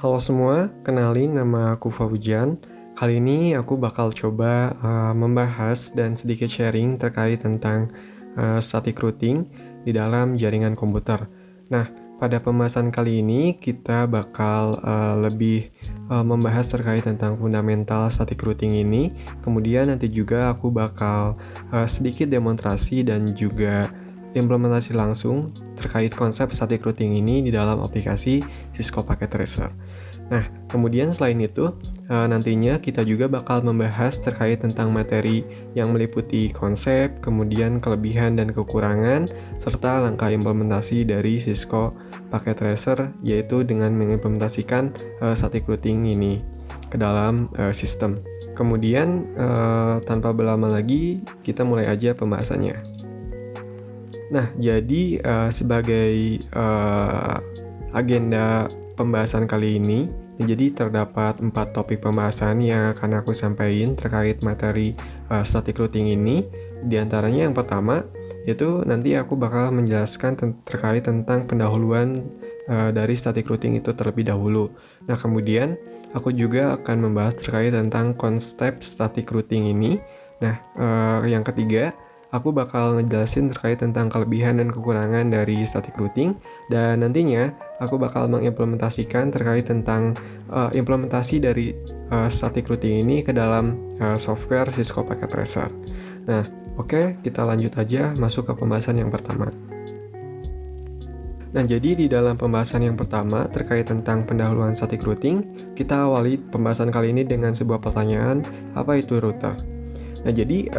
Halo semua, kenalin nama aku Fauzan. Kali ini aku bakal coba membahas dan sedikit sharing terkait tentang static routing di dalam jaringan komputer. Nah, pada pembahasan kali ini kita bakal lebih membahas terkait tentang fundamental static routing ini. Kemudian nanti juga aku bakal sedikit demonstrasi dan juga implementasi langsung terkait konsep static routing ini di dalam aplikasi Cisco Packet Tracer. Nah, kemudian selain itu, nantinya kita juga bakal membahas terkait tentang materi yang meliputi konsep, kemudian kelebihan dan kekurangan, serta langkah implementasi dari Cisco Packet Tracer, yaitu dengan mengimplementasikan static routing ini ke dalam sistem. Kemudian, tanpa berlama lagi, kita mulai aja pembahasannya. Nah, jadi sebagai agenda pembahasan kali ini, jadi terdapat 4 topik pembahasan yang akan aku sampaikan terkait materi static routing ini. Di antaranya yang pertama, yaitu nanti aku bakal menjelaskan terkait tentang pendahuluan dari static routing itu terlebih dahulu. Nah, kemudian aku juga akan membahas terkait tentang konsep static routing ini. Nah, yang ketiga, aku bakal ngejelasin terkait tentang kelebihan dan kekurangan dari static routing, dan nantinya aku bakal mengimplementasikan terkait tentang implementasi dari static routing ini ke dalam software Cisco Packet Tracer. Nah, oke, kita lanjut aja masuk ke pembahasan yang pertama. Nah, jadi di dalam pembahasan yang pertama terkait tentang pendahuluan static routing, kita awali pembahasan kali ini dengan sebuah pertanyaan, apa itu router? Nah, jadi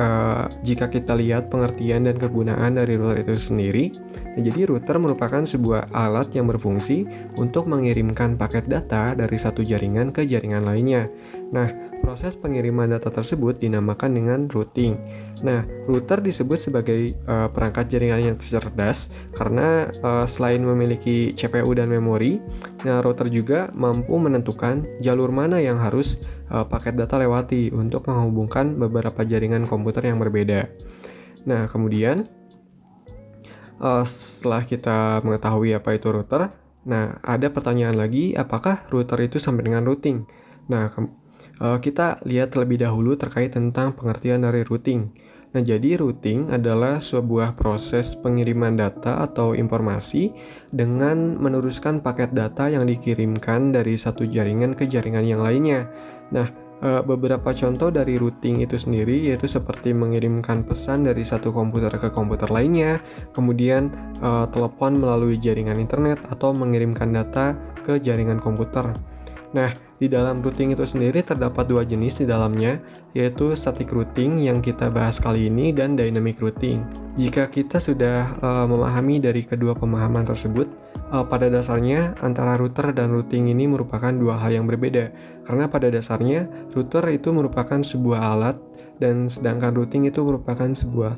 jika kita lihat pengertian dan kegunaan dari router itu sendiri, jadi router merupakan sebuah alat yang berfungsi untuk mengirimkan paket data dari satu jaringan ke jaringan lainnya. Nah, proses pengiriman data tersebut dinamakan dengan routing. Nah, router disebut sebagai perangkat jaringan yang cerdas karena selain memiliki CPU dan memori, nah router juga mampu menentukan jalur mana yang harus paket data lewati untuk menghubungkan beberapa jaringan komputer yang berbeda. Nah, kemudian setelah kita mengetahui apa itu router, nah ada pertanyaan lagi, apakah router itu sama dengan routing? Nah, kita lihat terlebih dahulu terkait tentang pengertian dari routing. Nah, jadi routing adalah sebuah proses pengiriman data atau informasi dengan meneruskan paket data yang dikirimkan dari satu jaringan ke jaringan yang lainnya. Nah, beberapa contoh dari routing itu sendiri yaitu seperti mengirimkan pesan dari satu komputer ke komputer lainnya, kemudian telepon melalui jaringan internet, atau mengirimkan data ke jaringan komputer. Nah, di dalam routing itu sendiri terdapat 2 jenis di dalamnya, yaitu static routing yang kita bahas kali ini dan dynamic routing. Jika kita sudah memahami dari kedua pemahaman tersebut, pada dasarnya antara router dan routing ini merupakan 2 hal yang berbeda. Karena pada dasarnya router itu merupakan sebuah alat dan sedangkan routing itu merupakan sebuah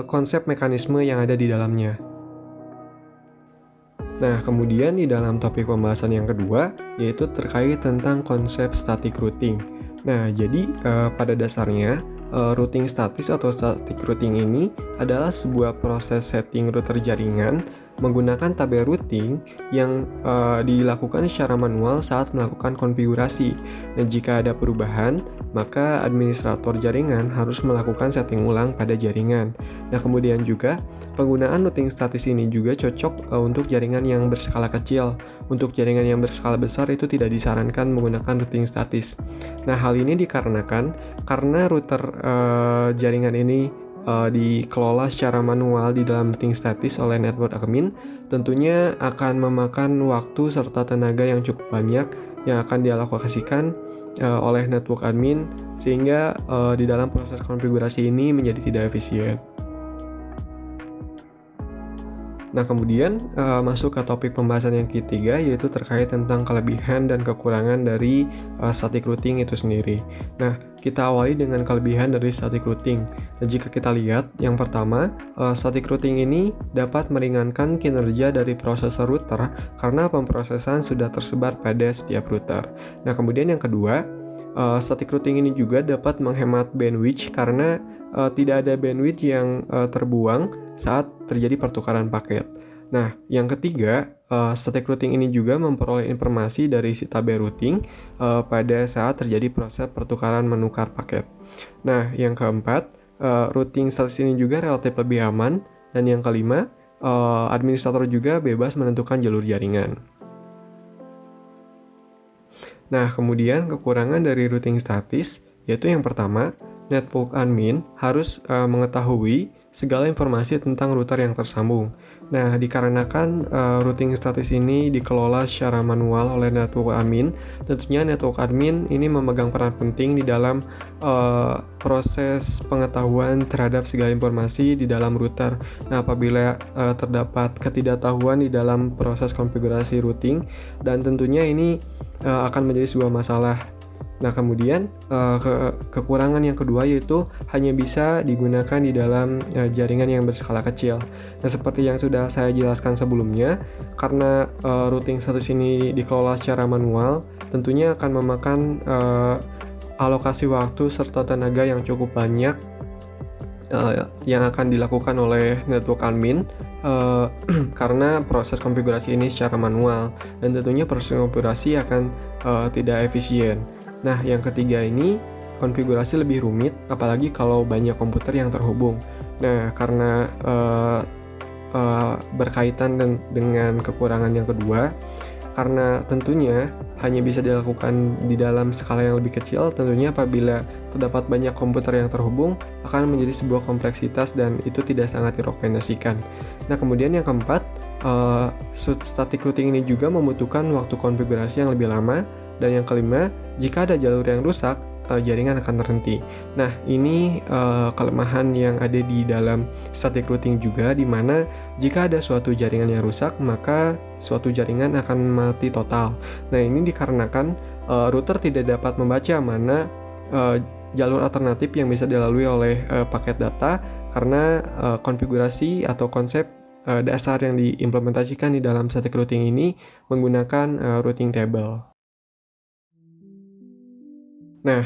konsep mekanisme yang ada di dalamnya. Nah, kemudian di dalam topik pembahasan yang kedua, yaitu terkait tentang konsep static routing. Nah, jadi pada dasarnya, routing statis atau static routing ini adalah sebuah proses setting router jaringan menggunakan tabel routing yang dilakukan secara manual saat melakukan konfigurasi. Dan jika ada perubahan, maka administrator jaringan harus melakukan setting ulang pada jaringan. Nah, kemudian juga penggunaan routing statis ini juga cocok untuk jaringan yang berskala kecil. Untuk jaringan yang berskala besar itu tidak disarankan menggunakan routing statis. Nah, hal ini dikarenakan karena router jaringan ini dikelola secara manual di dalam routing statis oleh network admin, tentunya akan memakan waktu serta tenaga yang cukup banyak yang akan dialokasikan oleh network admin, sehingga di dalam proses konfigurasi ini menjadi tidak efisien. Nah, kemudian masuk ke topik pembahasan yang ketiga, yaitu terkait tentang kelebihan dan kekurangan dari static routing itu sendiri. Nah, kita awali dengan kelebihan dari static routing. Nah, jika kita lihat, yang pertama, static routing ini dapat meringankan kinerja dari prosesor router karena pemrosesan sudah tersebar pada setiap router. Nah, kemudian yang kedua, static routing ini juga dapat menghemat bandwidth karena tidak ada bandwidth yang terbuang saat terjadi pertukaran paket. Nah, yang ketiga, static routing ini juga memperoleh informasi dari si tabel routing pada saat terjadi proses pertukaran menukar paket. Nah, yang keempat, routing status ini juga relatif lebih aman. Dan yang kelima, administrator juga bebas menentukan jalur jaringan. Nah, kemudian kekurangan dari routing statis, yaitu yang pertama, network admin harus mengetahui segala informasi tentang router yang tersambung. Nah, dikarenakan routing statis ini dikelola secara manual oleh network admin, tentunya network admin ini memegang peran penting di dalam proses pengetahuan terhadap segala informasi di dalam router. Nah, apabila terdapat ketidaktahuan di dalam proses konfigurasi routing, dan tentunya ini akan menjadi sebuah masalah. Nah, kemudian kekurangan yang kedua yaitu hanya bisa digunakan di dalam jaringan yang berskala kecil. Nah, seperti yang sudah saya jelaskan sebelumnya, karena routing status ini dikelola secara manual, tentunya akan memakan alokasi waktu serta tenaga yang cukup banyak yang akan dilakukan oleh network admin karena proses konfigurasi ini secara manual, dan tentunya proses konfigurasi akan tidak efisien. Nah, yang ketiga ini konfigurasi lebih rumit, apalagi kalau banyak komputer yang terhubung. Nah, karena berkaitan dengan kekurangan yang kedua, karena tentunya hanya bisa dilakukan di dalam skala yang lebih kecil, tentunya apabila terdapat banyak komputer yang terhubung akan menjadi sebuah kompleksitas dan itu tidak sangat direkomendasikan. Nah, kemudian yang keempat, static routing ini juga membutuhkan waktu konfigurasi yang lebih lama. Dan yang kelima, jika ada jalur yang rusak, jaringan akan terhenti. Nah, ini kelemahan yang ada di dalam static routing juga, di mana jika ada suatu jaringan yang rusak, maka suatu jaringan akan mati total. Nah, ini dikarenakan router tidak dapat membaca mana jalur alternatif yang bisa dilalui oleh paket data, karena konfigurasi atau konsep dasar yang diimplementasikan di dalam static routing ini menggunakan routing table. Nah,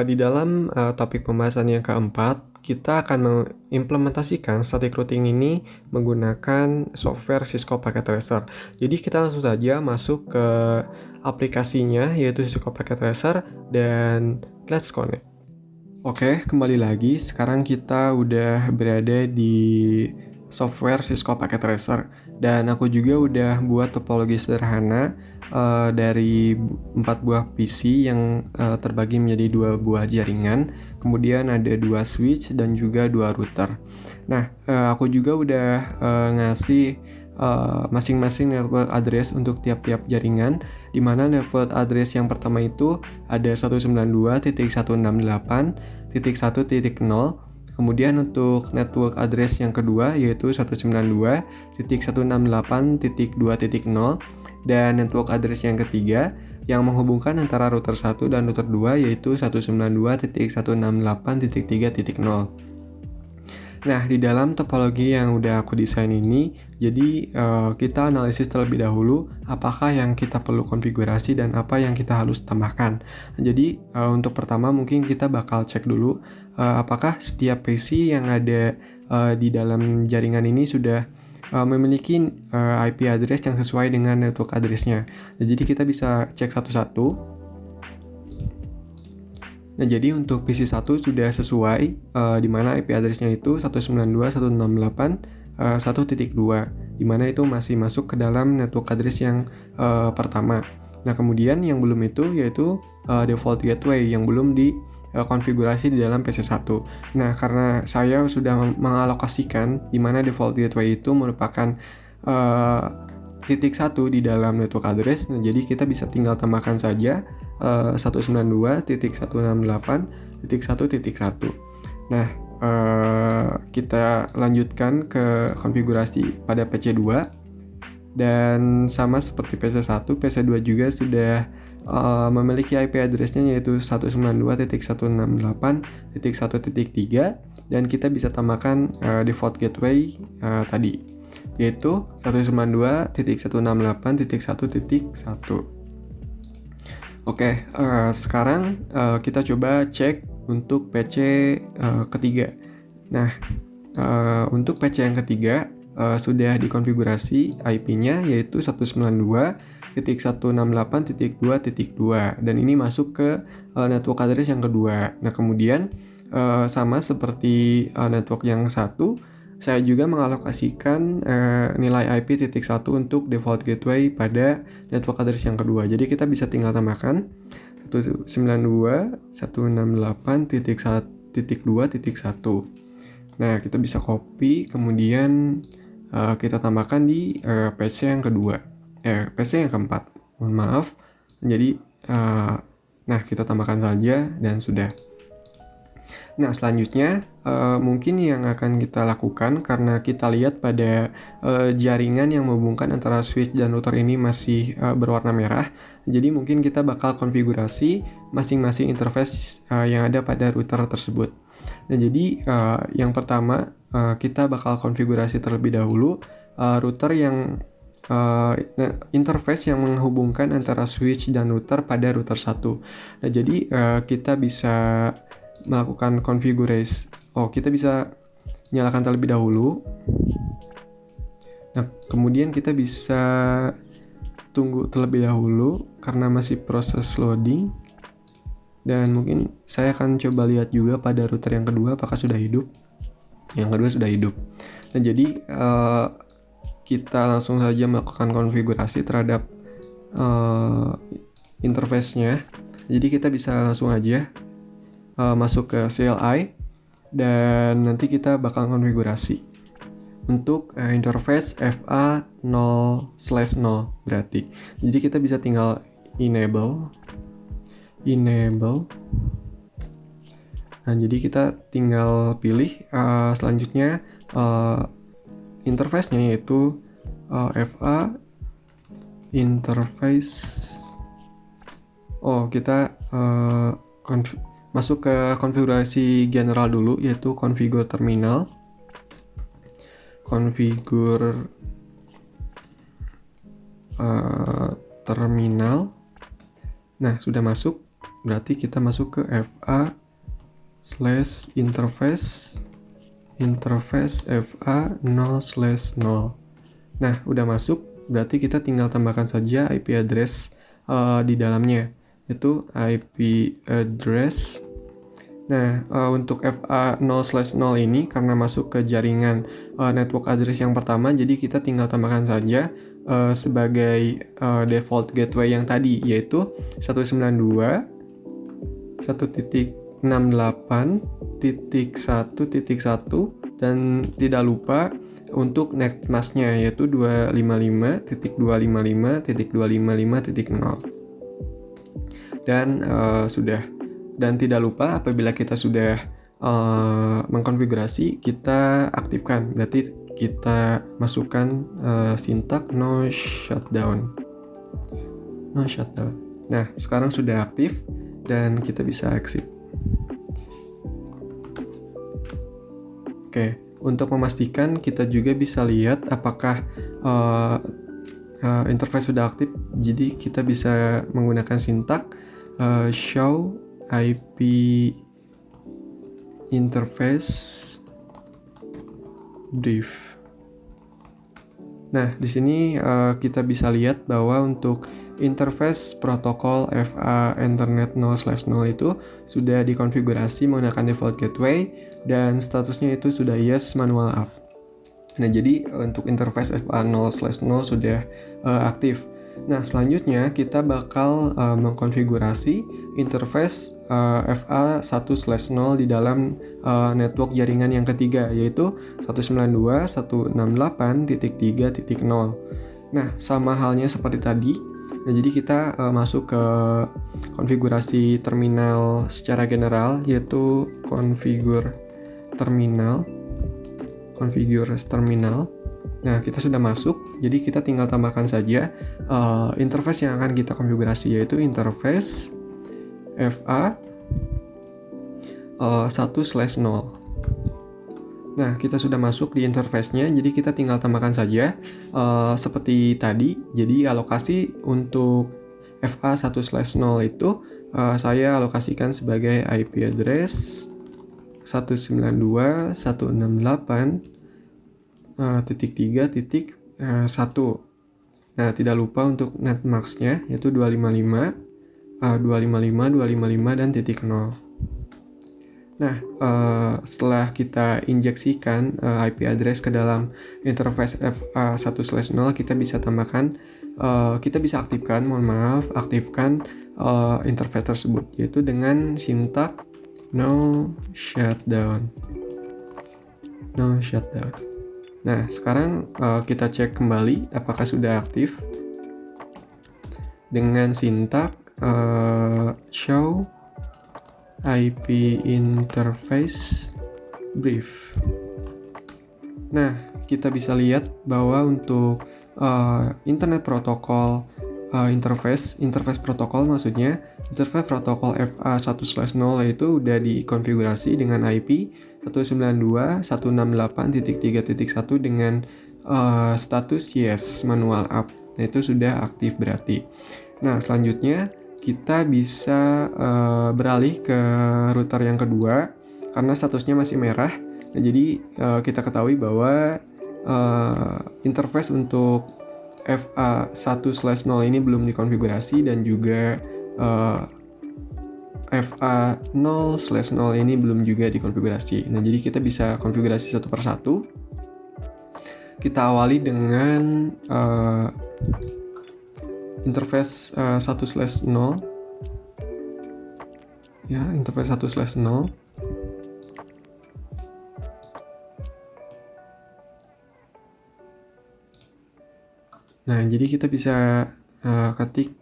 di dalam topik pembahasan yang keempat, kita akan mengimplementasikan static routing ini menggunakan software Cisco Packet Tracer. Jadi kita langsung saja masuk ke aplikasinya, yaitu Cisco Packet Tracer, dan let's connect. Oke, kembali lagi. Sekarang kita udah berada di software Cisco Packet Tracer, dan aku juga udah buat topologi sederhana dari 4 buah PC yang terbagi menjadi 2 buah jaringan, kemudian ada 2 switch dan juga 2 router. Nah, aku juga udah ngasih masing-masing network address untuk tiap-tiap jaringan, di mana network address yang pertama itu ada 192.168.1.0. Kemudian untuk network address yang kedua yaitu 192.168.2.0, dan network address yang ketiga yang menghubungkan antara router 1 dan router 2 yaitu 192.168.3.0. Nah, di dalam topologi yang udah aku desain ini, jadi kita analisis terlebih dahulu apakah yang kita perlu konfigurasi dan apa yang kita harus tambahkan. Jadi untuk pertama mungkin kita bakal cek dulu apakah setiap PC yang ada di dalam jaringan ini sudah memiliki IP address yang sesuai dengan network address-nya. Jadi kita bisa cek satu-satu. Nah, jadi untuk PC1 sudah sesuai, di mana IP address-nya itu 192.168.1.2, di mana itu masih masuk ke dalam network address yang pertama. Nah, kemudian yang belum itu yaitu default gateway yang belum dikonfigurasi di dalam PC1. Nah, karena saya sudah mengalokasikan di mana default gateway itu merupakan titik 1 di dalam network address. Nah, jadi kita bisa tinggal tambahkan saja 192.168.1.1. Nah, kita lanjutkan ke konfigurasi pada PC2, dan sama seperti PC1, PC2 juga sudah memiliki IP address-nya yaitu 192.168.1.3, dan kita bisa tambahkan default gateway tadi yaitu 192.168.1.1. Oke, sekarang kita coba cek untuk PC ketiga. Nah, untuk PC yang ketiga, sudah dikonfigurasi IP-nya yaitu 192.168.2.2 dan ini masuk ke network address yang kedua. Nah, kemudian sama seperti network yang satu, saya juga mengalokasikan nilai IP titik 1 untuk default gateway pada network address yang kedua. Jadi kita bisa tinggal tambahkan 192.168.2.1. Nah, kita bisa copy, kemudian kita tambahkan di PC yang kedua, PC yang keempat. Mohon maaf. Jadi, nah kita tambahkan saja dan sudah. Nah, selanjutnya mungkin yang akan kita lakukan karena kita lihat pada jaringan yang menghubungkan antara switch dan router ini masih berwarna merah. Jadi mungkin kita bakal konfigurasi masing-masing interface yang ada pada router tersebut. Nah, jadi yang pertama kita bakal konfigurasi terlebih dahulu router yang interface yang menghubungkan antara switch dan router pada router 1. Nah, jadi kita bisa melakukan konfigurasi. Kita bisa nyalakan terlebih dahulu. Nah, kemudian kita bisa tunggu terlebih dahulu karena masih proses loading. Dan mungkin saya akan coba lihat juga pada router yang kedua apakah sudah hidup. Yang kedua sudah hidup. Nah, jadi kita langsung saja melakukan konfigurasi terhadap interface-nya. Jadi kita bisa langsung aja masuk ke CLI dan nanti kita bakal konfigurasi untuk interface FA0/0 berarti. Jadi kita bisa tinggal enable. Nah, jadi kita tinggal pilih selanjutnya interface-nya yaitu FA interface. Kita masuk ke konfigurasi general dulu yaitu configure terminal. Terminal. Nah, sudah masuk. Berarti kita masuk ke FA/interface FA0/0. Nah, udah masuk. Berarti kita tinggal tambahkan saja IP address di dalamnya, yaitu IP address. Nah, untuk FA0/0 ini karena masuk ke jaringan network address yang pertama, jadi kita tinggal tambahkan saja sebagai default gateway yang tadi, yaitu 192.168.1.1 dan tidak lupa untuk net mask-nya yaitu 255.255.255.0. Dan sudah. Dan tidak lupa apabila kita sudah mengkonfigurasi, kita aktifkan. Berarti kita masukkan sintak no shutdown. Nah, sekarang sudah aktif dan kita bisa exit. Oke, untuk memastikan kita juga bisa lihat apakah interface sudah aktif. Jadi kita bisa menggunakan sintak show IP interface brief. Nah, di sini kita bisa lihat bahwa untuk interface protokol FA Internet 0/0 itu sudah dikonfigurasi menggunakan default gateway dan statusnya itu sudah yes manual up. Nah, jadi untuk interface FA 0/0 sudah aktif. Nah, selanjutnya kita bakal mengkonfigurasi interface FA1/0 di dalam network jaringan yang ketiga, yaitu 192.168.3.0. Nah, sama halnya seperti tadi. Nah, jadi kita masuk ke konfigurasi terminal secara general, yaitu configure terminal. Nah, kita sudah masuk, jadi kita tinggal tambahkan saja interface yang akan kita konfigurasi, yaitu interface FA 1/0. Nah, kita sudah masuk di interface-nya, jadi kita tinggal tambahkan saja seperti tadi. Jadi alokasi untuk FA 1/0 itu saya alokasikan sebagai IP address 192.168.2.1. 255.3.1. Nah, tidak lupa untuk netmasknya yaitu 255, 255, dan titik 0. Nah, setelah kita injeksikan IP address ke dalam interface FA1/0, kita bisa tambahkan, kita bisa aktifkan interface tersebut, yaitu dengan sintak no shutdown. Nah, sekarang kita cek kembali apakah sudah aktif dengan sintak show IP interface brief. Nah, kita bisa lihat bahwa untuk internet protokol interface protokol maksudnya, interface protokol FA1/0 itu udah dikonfigurasi dengan IP 192.168.3.1 dengan status yes manual up. Nah, itu sudah aktif berarti. Nah, selanjutnya kita bisa beralih ke router yang kedua karena statusnya masih merah. Nah, jadi kita ketahui bahwa interface untuk FA1/0 ini belum dikonfigurasi dan juga FA0/0 ini belum juga dikonfigurasi. Nah, jadi kita bisa konfigurasi satu persatu. Kita awali dengan interface 1/0. Ya, interface 1/0. Nah, jadi kita bisa ketik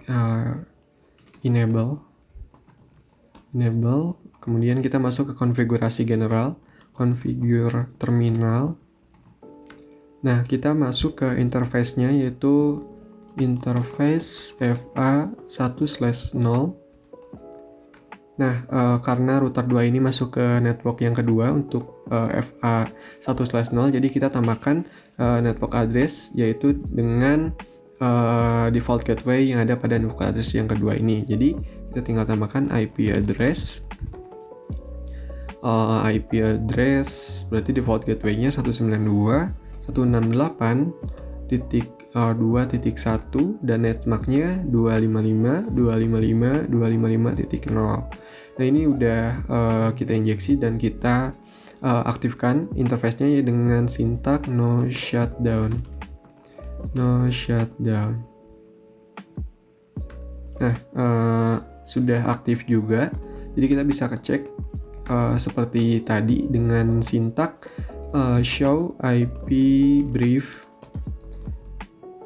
enable, kemudian kita masuk ke konfigurasi general, configure terminal. Nah, kita masuk ke interface-nya yaitu interface FA1/0. Nah, karena router 2 ini masuk ke network yang kedua untuk FA1/0, jadi kita tambahkan network address yaitu dengan default gateway yang ada pada network address yang kedua ini. Jadi kita tinggal tambahkan IP address. IP address berarti default gateway-nya 192.168.2.1 dan netmark-nya 255.255.255.0. Nah, ini udah kita injeksi dan kita aktifkan interface-nya dengan sintak no shutdown. Nah, sudah aktif juga. Jadi kita bisa ngecek seperti tadi dengan sintak show IP brief,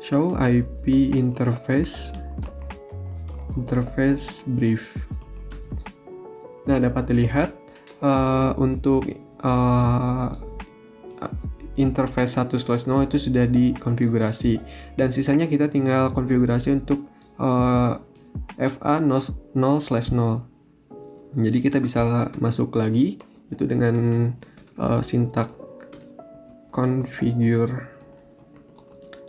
show IP interface brief. Nah, dapat dilihat untuk interface 1/0 itu sudah dikonfigurasi dan sisanya kita tinggal konfigurasi untuk FA0/0. Jadi kita bisa masuk lagi itu dengan sintak configure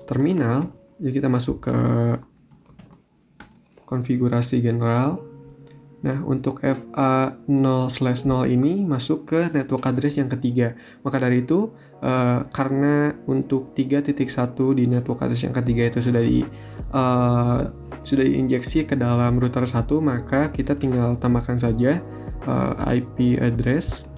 terminal. Jadi kita masuk ke konfigurasi general. Nah, untuk FA0/0 ini masuk ke network address yang ketiga. Maka dari itu, karena untuk 3.1 di network address yang ketiga itu sudah diinjeksi ke dalam router 1, maka kita tinggal tambahkan saja IP address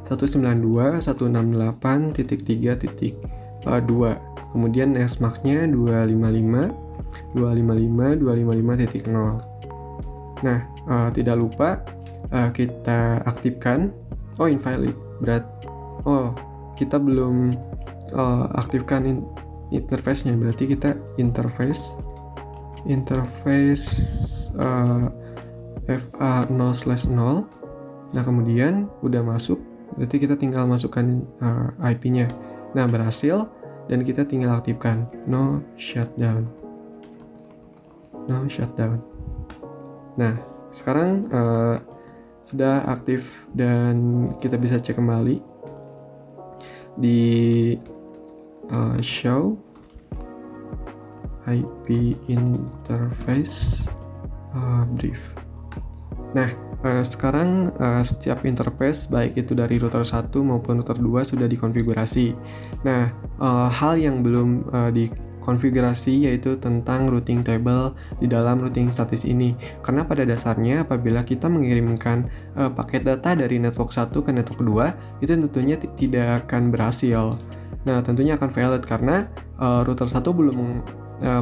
192.168.3.2. Kemudian netmask-nya 255.255.255.0. Nah, tidak lupa kita aktifkan. Invalid. Kita belum aktifkan interface-nya. Berarti kita interface FA0/0. Nah, kemudian udah masuk. Berarti kita tinggal masukkan IP-nya. Nah, berhasil dan kita tinggal aktifkan no shutdown. Nah, sekarang sudah aktif dan kita bisa cek kembali di show IP interface brief. Nah, Sekarang setiap interface baik itu dari router 1 maupun router 2 sudah dikonfigurasi. Nah, hal yang belum dikonfigurasi yaitu tentang routing table di dalam routing statis ini. Karena pada dasarnya apabila kita mengirimkan paket data dari network 1 ke network 2, itu tentunya tidak akan berhasil. Nah, tentunya akan valid karena router 1 belum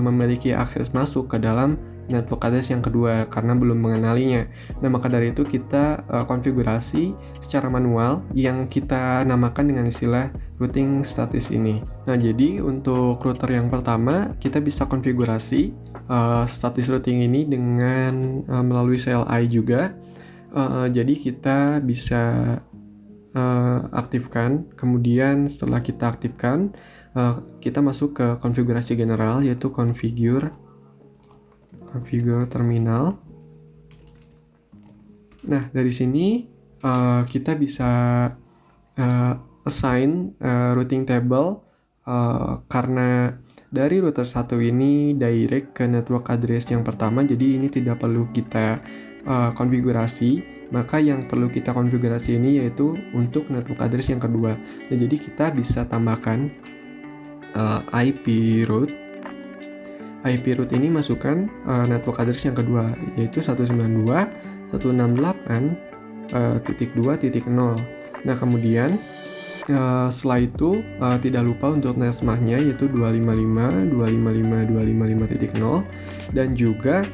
memiliki akses masuk ke dalam network address yang kedua karena belum mengenalinya. Nah, maka dari itu kita konfigurasi secara manual yang kita namakan dengan istilah routing status ini. Nah, jadi untuk router yang pertama kita bisa konfigurasi status routing ini dengan melalui CLI juga. Jadi kita bisa aktifkan, kemudian setelah kita aktifkan kita masuk ke konfigurasi general yaitu configure terminal. Nah, dari sini kita bisa assign routing table karena dari router 1 ini direct ke network address yang pertama, jadi ini tidak perlu kita konfigurasi. Maka yang perlu kita konfigurasi ini yaitu untuk network address yang kedua. Nah, jadi kita bisa tambahkan IP route. IP route ini masukkan network address yang kedua yaitu 192.168.2.0. Nah, kemudian setelah itu tidak lupa untuk nesmahnya yaitu 255.255.255.0 dan juga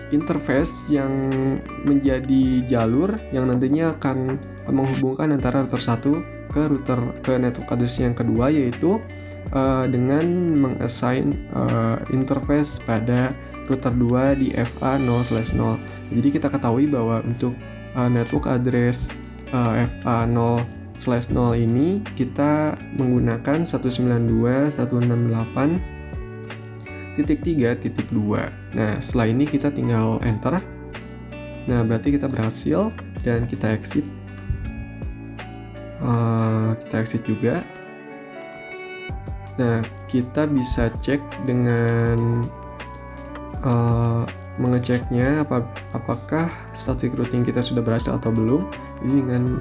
interface yang menjadi jalur yang nantinya akan menghubungkan antara router 1 ke network address yang kedua yaitu dengan mengassign interface pada router 2 di FA0/0. Jadi kita ketahui bahwa untuk network address FA0/0 ini kita menggunakan 192.168.3.2. Nah, setelah ini kita tinggal enter. Nah, berarti kita berhasil dan kita exit. Kita exit juga. Nah, kita bisa cek dengan mengeceknya apakah static routing kita sudah berhasil atau belum. Ini dengan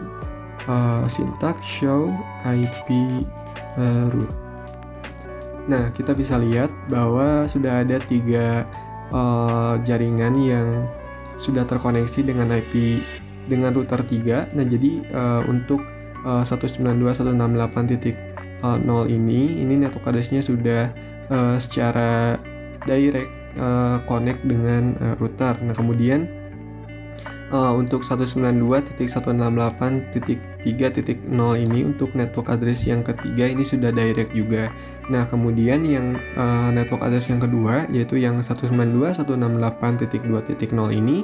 syntax show IP route. Nah, kita bisa lihat bahwa sudah ada 3 jaringan yang sudah terkoneksi dengan IP dengan router 3. Nah, jadi untuk 192.168.0 ini network address-nya sudah secara direct connect dengan router. Nah, kemudian untuk 192.168.3.0 ini untuk network address yang ketiga ini sudah direct juga. Nah, kemudian yang network address yang kedua yaitu yang 192.168.2.0 ini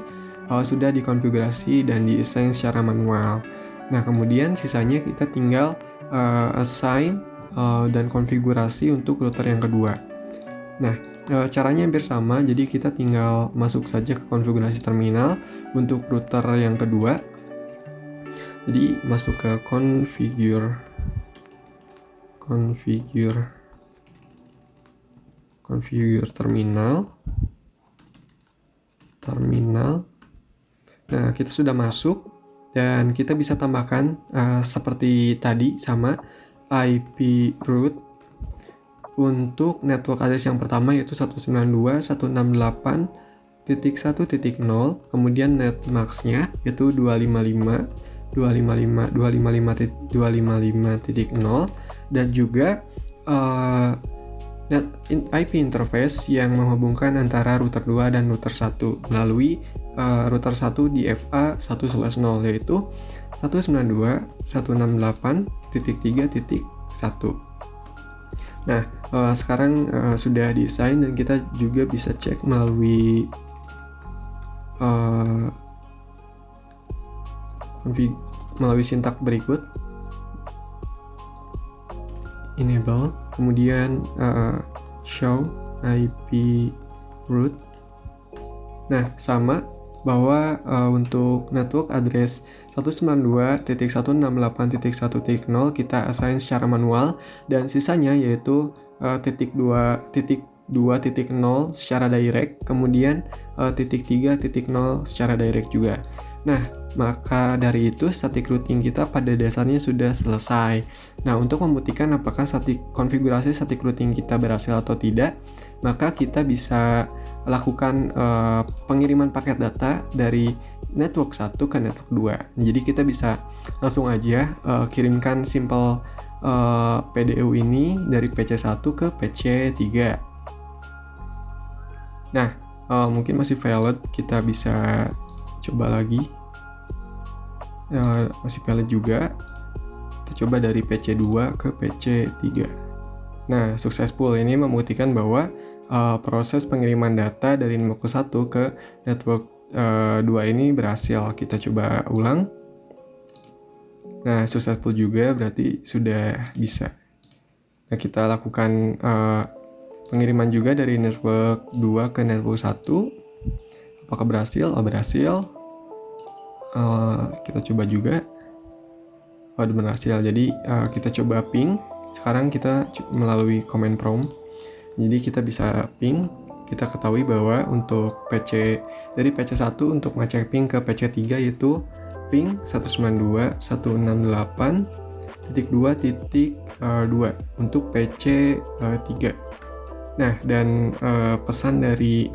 sudah dikonfigurasi dan di-assign secara manual. Nah, kemudian sisanya kita tinggal assign dan konfigurasi untuk router yang kedua. Nah, caranya hampir sama, jadi kita tinggal masuk saja ke konfigurasi terminal untuk router yang kedua. Jadi masuk ke configure terminal. Nah, kita sudah masuk dan kita bisa tambahkan seperti tadi sama IP route untuk network address yang pertama yaitu 192.168.1.0, kemudian netmax-nya yaitu 255.255.255.0 dan juga IP interface yang menghubungkan antara router 2 dan router 1 melalui router 1 di FA1/0 yaitu 192.168.3.1. Nah, sekarang sudah desain dan kita juga bisa cek melalui sintak berikut. Enable, kemudian show IP route. Nah, sama bahwa untuk network address 192.168.1.0 kita assign secara manual dan sisanya yaitu .2 2.0 secara direct, kemudian titik 3.0 secara direct juga. Nah, maka dari itu static routing kita pada dasarnya sudah selesai. Nah, untuk membuktikan apakah konfigurasi static routing kita berhasil atau tidak, maka kita bisa lakukan pengiriman paket data dari network 1 ke network 2. Jadi kita bisa langsung aja kirimkan simple PDU ini dari PC1 ke PC3. Nah, mungkin masih valid, kita bisa coba lagi. Masih valid juga. Kita coba dari PC2 ke PC3. Nah, successful ini membuktikan bahwa proses pengiriman data dari network 1 ke network 2 ini berhasil. Kita coba ulang. Nah, successful juga, berarti sudah bisa. Nah, kita lakukan pengiriman juga dari network 2 ke network 1. Apakah berhasil? Oh, berhasil. Kita coba juga. Oh, berhasil. Jadi kita coba ping. Sekarang kita melalui command prompt. Jadi kita bisa ping. Kita ketahui bahwa untuk dari PC1 untuk ngecek ping ke PC3 yaitu ping 192.168.2.2 untuk PC3. Nah, dan pesan dari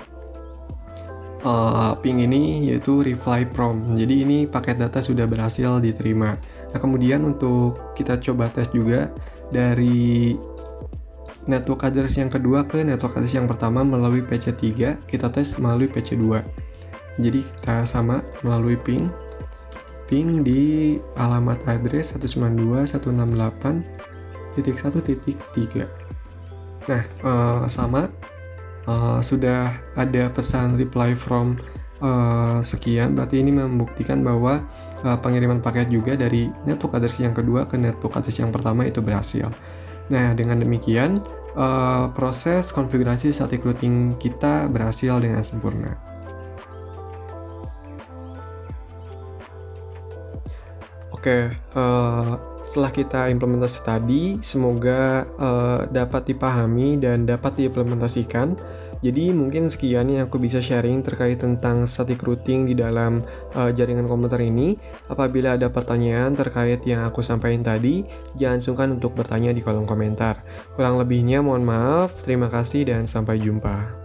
ping ini yaitu reply prompt. Jadi ini paket data sudah berhasil diterima. Nah, kemudian untuk kita coba tes juga dari network address yang kedua ke network address yang pertama melalui PC3, kita tes melalui PC2. Jadi kita sama melalui ping di alamat address 192.168.1.3. Nah, sama sudah ada pesan reply from sekian, berarti ini membuktikan bahwa pengiriman paket juga dari network address yang kedua ke network address yang pertama itu berhasil. Nah, dengan demikian proses konfigurasi static routing kita berhasil dengan sempurna. Oke, setelah kita implementasi tadi, semoga dapat dipahami dan dapat diimplementasikan. Jadi mungkin sekian yang aku bisa sharing terkait tentang static routing di dalam jaringan komputer ini. Apabila ada pertanyaan terkait yang aku sampaikan tadi, jangan sungkan untuk bertanya di kolom komentar. Kurang lebihnya mohon maaf, terima kasih dan sampai jumpa.